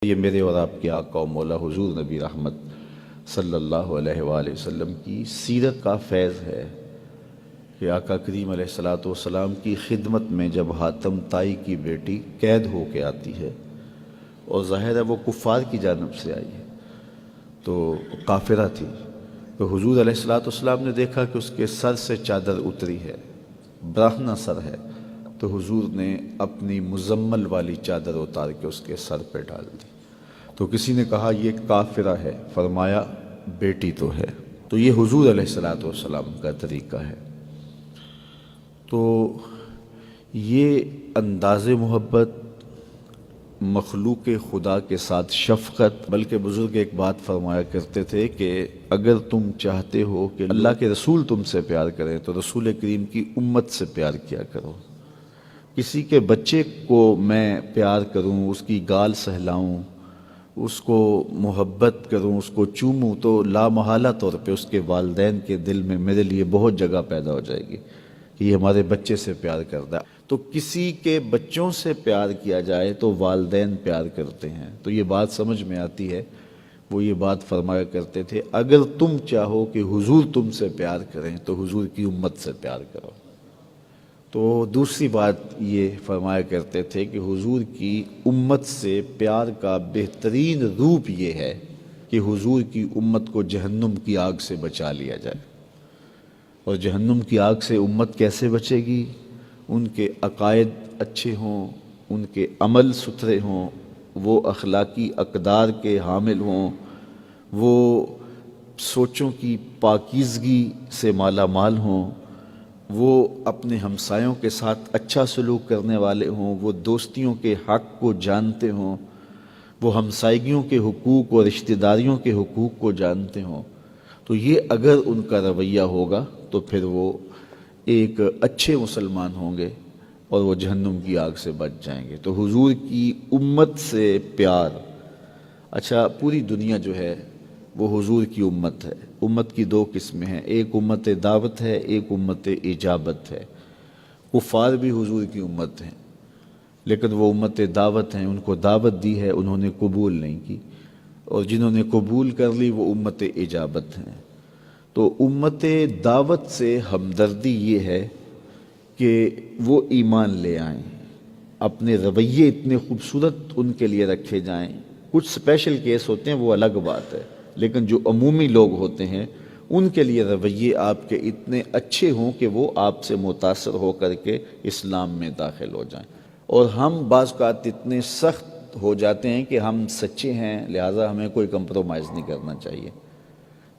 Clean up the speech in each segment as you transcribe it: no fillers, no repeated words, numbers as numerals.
یہ میرے اور آپ کے آقا و مولا حضور نبی رحمت صلی اللہ علیہ وآلہ وسلم کی سیرت کا فیض ہے کہ آقا کریم علیہ السلام کی خدمت میں جب حاتم طائی کی بیٹی قید ہو کے آتی ہے اور ظاہر ہے وہ کفار کی جانب سے آئی ہے تو کافرہ تھی، تو حضور علیہ السلام نے دیکھا کہ اس کے سر سے چادر اتری ہے، برہنہ سر ہے، تو حضور نے اپنی مزمل والی چادر اتار کے اس کے سر پہ ڈال دی۔ تو کسی نے کہا یہ کافرہ ہے، فرمایا بیٹی تو ہے۔ تو یہ حضور علیہ السلام کا طریقہ ہے۔ تو یہ انداز محبت، مخلوق خدا کے ساتھ شفقت، بلکہ بزرگ ایک بات فرمایا کرتے تھے کہ اگر تم چاہتے ہو کہ اللہ کے رسول تم سے پیار کریں تو رسول کریم کی امت سے پیار کیا کرو۔ کسی کے بچے کو میں پیار کروں، اس کی گال سہلاؤں، اس کو محبت کروں، اس کو چوموں، تو لامحالہ طور پہ اس کے والدین کے دل میں میرے لیے بہت جگہ پیدا ہو جائے گی کہ یہ ہمارے بچے سے پیار کرتا ہے۔ تو کسی کے بچوں سے پیار کیا جائے تو والدین پیار کرتے ہیں۔ تو یہ بات سمجھ میں آتی ہے، وہ یہ بات فرمایا کرتے تھے اگر تم چاہو کہ حضور تم سے پیار کریں تو حضور کی امت سے پیار کرو۔ تو دوسری بات یہ فرمایا کرتے تھے کہ حضور کی امت سے پیار کا بہترین روپ یہ ہے کہ حضور کی امت کو جہنم کی آگ سے بچا لیا جائے۔ اور جہنم کی آگ سے امت کیسے بچے گی؟ ان کے عقائد اچھے ہوں، ان کے عمل ستھرے ہوں، وہ اخلاقی اقدار کے حامل ہوں، وہ سوچوں کی پاکیزگی سے مالا مال ہوں، وہ اپنے ہمسایوں کے ساتھ اچھا سلوک کرنے والے ہوں، وہ دوستیوں کے حق کو جانتے ہوں، وہ ہمسائیگیوں کے حقوق اور رشتہ داریوں کے حقوق کو جانتے ہوں۔ تو یہ اگر ان کا رویہ ہوگا تو پھر وہ ایک اچھے مسلمان ہوں گے اور وہ جہنم کی آگ سے بچ جائیں گے۔ تو حضور کی امت سے پیار، اچھا پوری دنیا جو ہے وہ حضور کی امت ہے۔ امت کی دو قسمیں ہیں، ایک امت دعوت ہے، ایک امت اجابت ہے۔ کفار بھی حضور کی امت ہیں لیکن وہ امت دعوت ہیں، ان کو دعوت دی ہے، انہوں نے قبول نہیں کی، اور جنہوں نے قبول کر لی وہ امت اجابت ہیں۔ تو امت دعوت سے ہمدردی یہ ہے کہ وہ ایمان لے آئیں، اپنے رویے اتنے خوبصورت ان کے لیے رکھے جائیں۔ کچھ اسپیشل کیس ہوتے ہیں وہ الگ بات ہے، لیکن جو عمومی لوگ ہوتے ہیں ان کے لیے رویے آپ کے اتنے اچھے ہوں کہ وہ آپ سے متاثر ہو کر کے اسلام میں داخل ہو جائیں۔ اور ہم بعض اوقات اتنے سخت ہو جاتے ہیں کہ ہم سچے ہیں لہٰذا ہمیں کوئی کمپرومائز نہیں کرنا چاہیے۔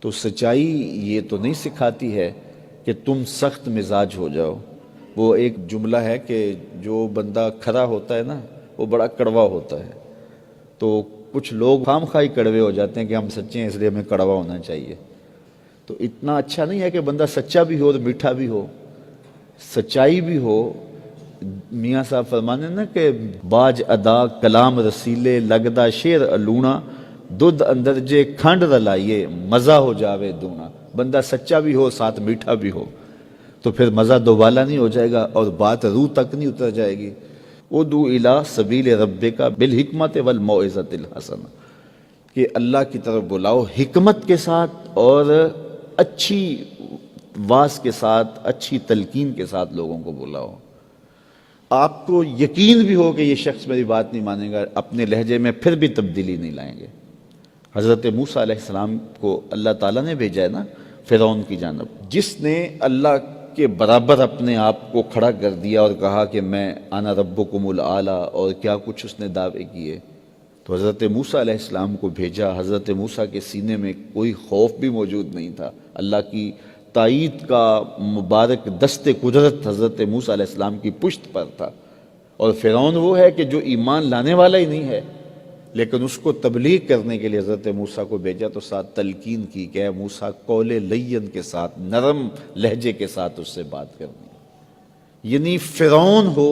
تو سچائی یہ تو نہیں سکھاتی ہے کہ تم سخت مزاج ہو جاؤ۔ وہ ایک جملہ ہے کہ جو بندہ کھرا ہوتا ہے نا وہ بڑا کڑوا ہوتا ہے، تو کچھ لوگ خام خواہی کڑوے ہو جاتے ہیں کہ ہم سچے ہیں اس لیے ہمیں کڑوا ہونا چاہیے۔ تو اتنا اچھا نہیں ہے کہ بندہ سچا بھی ہو اور میٹھا بھی ہو، سچائی بھی ہو۔ میاں صاحب فرمانے نا کہ باج ادا کلام رسیلے لگدا شیر الونا دودھ اندر جے کھنڈ رلائیے مزہ ہو جاوے دونا۔ بندہ سچا بھی ہو ساتھ میٹھا بھی ہو تو پھر مزہ دوبالا نہیں ہو جائے گا اور بات روح تک نہیں اتر جائے گی۔ ادعو الی سبیل ربک بالحکمت والموعظۃ الحسنہ، کہ اللہ کی طرف بلاؤ حکمت کے ساتھ اور اچھی واعظ کے ساتھ، اچھی تلقین کے ساتھ لوگوں کو بلاؤ۔ آپ کو یقین بھی ہو کہ یہ شخص میری بات نہیں مانے گا، اپنے لہجے میں پھر بھی تبدیلی نہیں لائیں گے۔ حضرت موسیٰ علیہ السلام کو اللہ تعالیٰ نے بھیجا ہے نا فرعون کی جانب، جس نے اللہ کے برابر اپنے آپ کو کھڑا کر دیا اور کہا کہ میں انا ربکم الاعلی، اور کیا کچھ اس نے دعوے کیے۔ تو حضرت موسیٰ علیہ السلام کو بھیجا، حضرت موسیٰ کے سینے میں کوئی خوف بھی موجود نہیں تھا، اللہ کی تائید کا مبارک دست قدرت حضرت موسیٰ علیہ السلام کی پشت پر تھا۔ اور فرعون وہ ہے کہ جو ایمان لانے والا ہی نہیں ہے، لیکن اس کو تبلیغ کرنے کے لیے حضرت موسیٰ کو بھیجا تو ساتھ تلقین کی کہ اے موسیٰ قول لین کے ساتھ، نرم لہجے کے ساتھ اس سے بات کرنی۔ یعنی فرعون ہو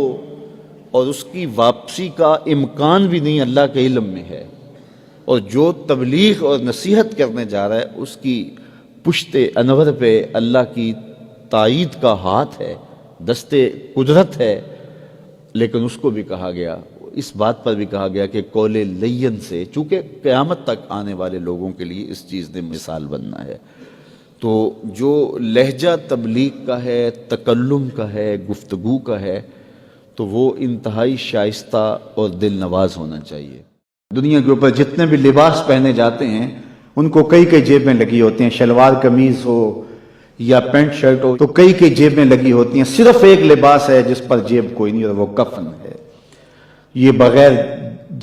اور اس کی واپسی کا امکان بھی نہیں اللہ کے علم میں ہے، اور جو تبلیغ اور نصیحت کرنے جا رہا ہے اس کی پشت انور پہ اللہ کی تائید کا ہاتھ ہے، دست قدرت ہے، لیکن اس کو بھی کہا گیا اس بات پر بھی کہا گیا کہ قول لین سے، چونکہ قیامت تک آنے والے لوگوں کے لیے اس چیز نے مثال بننا ہے، تو جو لہجہ تبلیغ کا ہے، تکلم کا ہے، گفتگو کا ہے، تو وہ انتہائی شائستہ اور دل نواز ہونا چاہیے۔ دنیا کے اوپر جتنے بھی لباس پہنے جاتے ہیں ان کو کئی کئی جیبیں لگی ہوتی ہیں، شلوار قمیض ہو یا پینٹ شرٹ ہو تو کئی کئی جیبیں لگی ہوتی ہیں، صرف ایک لباس ہے جس پر جیب کوئی نہیں، اور وہ کفن ہے۔ یہ بغیر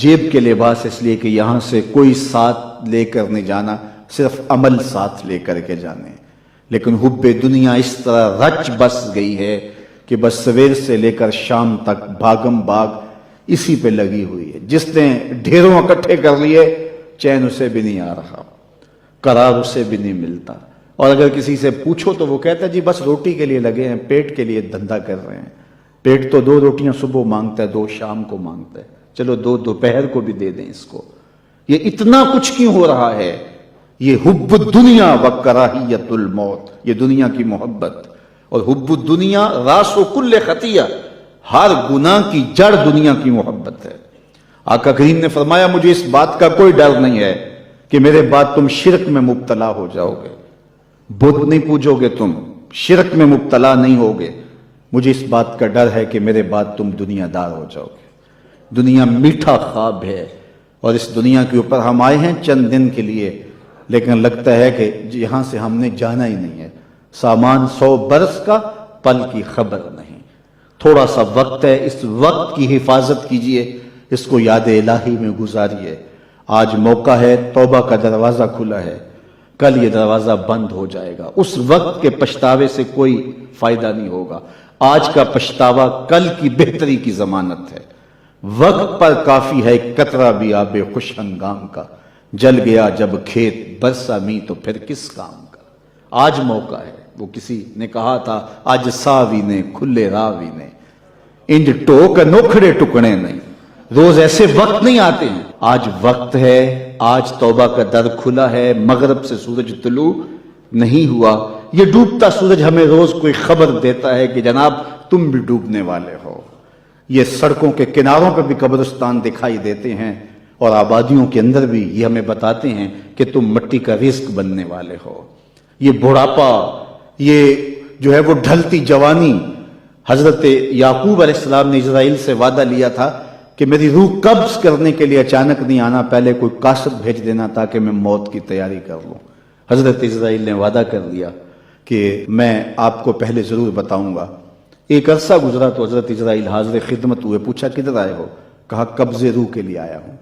جیب کے لباس اس لیے کہ یہاں سے کوئی ساتھ لے کر نہیں جانا، صرف عمل ساتھ لے کر کے جانے۔ لیکن حب دنیا اس طرح رچ بس گئی ہے کہ بس سویر سے لے کر شام تک بھاگم بھاگ اسی پہ لگی ہوئی ہے۔ جس نے ڈھیروں اکٹھے کر لیے چین اسے بھی نہیں آ رہا، قرار اسے بھی نہیں ملتا، اور اگر کسی سے پوچھو تو وہ کہتا ہے جی بس روٹی کے لیے لگے ہیں، پیٹ کے لیے دھندا کر رہے ہیں۔ پیٹ تو 2 روٹیاں صبح مانگتا ہے، 2 شام کو مانگتا ہے، چلو 2 دوپہر کو بھی دے دیں اس کو۔ یہ اتنا کچھ کیوں ہو رہا ہے؟ یہ حب الدنیا و کراہیت الموت، یہ دنیا کی محبت، اور حب الدنیا راس و کل خطیہ، ہر گناہ کی جڑ دنیا کی محبت ہے۔ آقا کریم نے فرمایا مجھے اس بات کا کوئی ڈر نہیں ہے کہ میرے بعد تم شرک میں مبتلا ہو جاؤ گے، بت نہیں پوجو گے، تم شرک میں مبتلا نہیں ہوگے، مجھے اس بات کا ڈر ہے کہ میرے بعد تم دنیا دار ہو جاؤ گے۔ دنیا میٹھا خواب ہے، اور اس دنیا کے اوپر ہم آئے ہیں چند دن کے لیے، لیکن لگتا ہے کہ یہاں سے ہم نے جانا ہی نہیں ہے۔ سامان 100 برس کا، پل کی خبر نہیں۔ تھوڑا سا وقت ہے، اس وقت کی حفاظت کیجئے، اس کو یاد الہی میں گزاریے۔ آج موقع ہے، توبہ کا دروازہ کھلا ہے، کل یہ دروازہ بند ہو جائے گا۔ اس وقت کے پچھتاوے سے کوئی فائدہ نہیں ہوگا۔ آج کا پچھتاوا کل کی بہتری کی ضمانت ہے۔ وقت پر کافی ہے قطرہ بھی آب خوش ہنگام کا، جل گیا جب کھیت برسا می تو پھر کس کام کا۔ آج موقع ہے، وہ کسی نے کہا تھا آج ساوی نے کھلے راوی نے، انج ٹوک نوکھڑے ٹکڑے نہیں۔ روز ایسے وقت نہیں آتے ہیں، آج وقت ہے، آج توبہ کا در کھلا ہے۔ مغرب سے سورج طلوع نہیں ہوا، یہ ڈوبتا سورج ہمیں روز کوئی خبر دیتا ہے کہ جناب تم بھی ڈوبنے والے ہو۔ یہ سڑکوں کے کناروں پہ بھی قبرستان دکھائی دیتے ہیں، اور آبادیوں کے اندر بھی یہ ہمیں بتاتے ہیں کہ تم مٹی کا رزق بننے والے ہو۔ یہ بڑھاپا، یہ جو ہے وہ ڈھلتی جوانی، حضرت یعقوب علیہ السلام نے اسرائیل سے وعدہ لیا تھا کہ میری روح قبض کرنے کے لیے اچانک نہیں آنا، پہلے کوئی قاصد بھیج دینا تاکہ میں موت کی تیاری کر لوں۔ حضرت اسرائیل نے وعدہ کر لیا کہ میں آپ کو پہلے ضرور بتاؤں گا۔ ایک عرصہ گزرا تو حضرت اسرائیل حاضر خدمت ہوئے، پوچھا کدھر آئے ہو؟ کہا قبض روح کے لیے آیا ہوں۔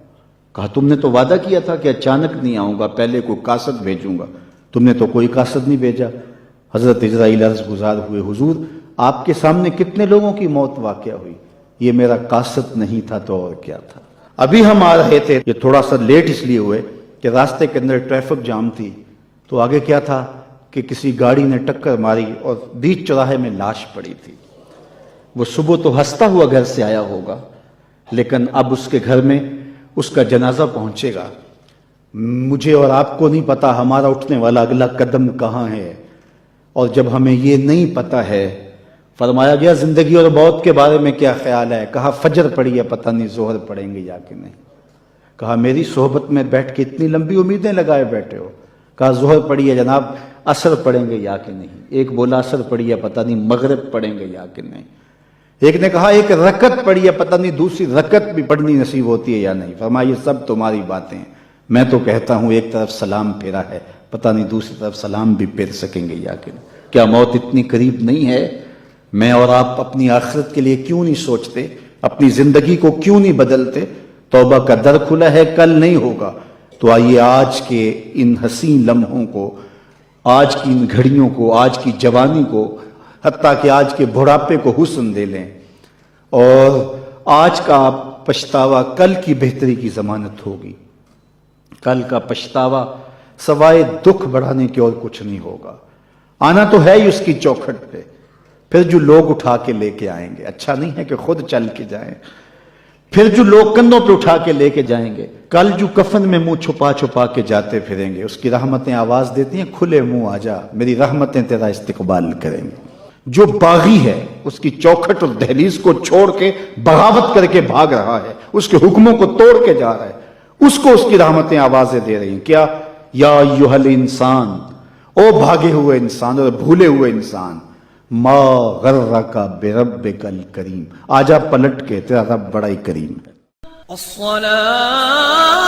کہا تم نے تو وعدہ کیا تھا کہ اچانک نہیں آؤں گا، پہلے کوئی قاصد بھیجوں گا، تم نے تو کوئی قاصد نہیں بھیجا۔ حضرت اسرائیل عرض گزار ہوئے حضور آپ کے سامنے کتنے لوگوں کی موت واقع ہوئی، یہ میرا قاصد نہیں تھا تو اور کیا تھا۔ ابھی ہم آ رہے تھے، یہ تھوڑا سا لیٹ اس لیے ہوئے کہ راستے کے اندر ٹریفک جام تھی، تو آگے کیا تھا کہ کسی گاڑی نے ٹکر ماری اور بیچ چوراہے میں لاش پڑی تھی۔ وہ صبح تو ہنستا ہوا گھر سے آیا ہوگا، لیکن اب اس کے گھر میں اس کا جنازہ پہنچے گا۔ مجھے اور آپ کو نہیں پتا ہمارا اٹھنے والا اگلا قدم کہاں ہے، اور جب ہمیں یہ نہیں پتا ہے، فرمایا گیا زندگی اور موت کے بارے میں کیا خیال ہے؟ کہا فجر پڑی ہے، پتہ نہیں ظہر پڑیں گے یا کہ نہیں۔ کہا میری صحبت میں بیٹھ کے اتنی لمبی امیدیں لگائے بیٹھے ہو۔ کہا ظہر پڑی ہے جناب، عصر پڑیں گے یا کہ نہیں۔ ایک بولا عصر پڑی ہے، پتہ نہیں مغرب پڑیں گے یا کہ نہیں۔ ایک نے کہا ایک رکعت پڑی ہے، پتہ نہیں دوسری رکعت بھی پڑھنی نصیب ہوتی ہے یا نہیں۔ فرمایا یہ سب تمہاری باتیں ہیں، میں تو کہتا ہوں ایک طرف سلام پھیرا ہے، پتہ نہیں دوسری طرف سلام بھی پھیر سکیں گے یا کہ نہیں۔ کیا موت اتنی قریب نہیں ہے؟ میں اور آپ اپنی آخرت کے لیے کیوں نہیں سوچتے؟ اپنی زندگی کو کیوں نہیں بدلتے؟ توبہ کا در کھلا ہے، کل نہیں ہوگا۔ تو آئیے آج کے ان حسین لمحوں کو، آج کی ان گھڑیوں کو، آج کی جوانی کو، حتیٰ کہ آج کے بڑھاپے کو حسن دے لیں، اور آج کا پچھتاوا کل کی بہتری کی ضمانت ہوگی۔ کل کا پچھتاوا سوائے دکھ بڑھانے کے اور کچھ نہیں ہوگا۔ آنا تو ہے ہی اس کی چوکھٹ پہ، پھر جو لوگ اٹھا کے لے کے آئیں گے، اچھا نہیں ہے کہ خود چل کے جائیں، پھر جو لوگ کندھوں پہ اٹھا کے لے کے جائیں گے، کل جو کفن میں منہ چھپا چھپا کے جاتے پھریں گے، اس کی رحمتیں آواز دیتی ہیں کھلے منہ آ جا، میری رحمتیں تیرا استقبال کریں گے۔ جو باغی ہے اس کی چوکھٹ اور دہلیز کو چھوڑ کے بغاوت کر کے بھاگ رہا ہے، اس کے حکموں کو توڑ کے جا رہا ہے، اس کو اس کی رحمتیں آوازیں دے رہی ہیں. کیا؟ یا ایھا الانسان، او بھاگے ہوئے انسان اور بھولے ہوئے انسان، ما غرک بربک الکریم، آجا پلٹ کے، تیرا رب بڑا ہی کریم ہے. الصلاة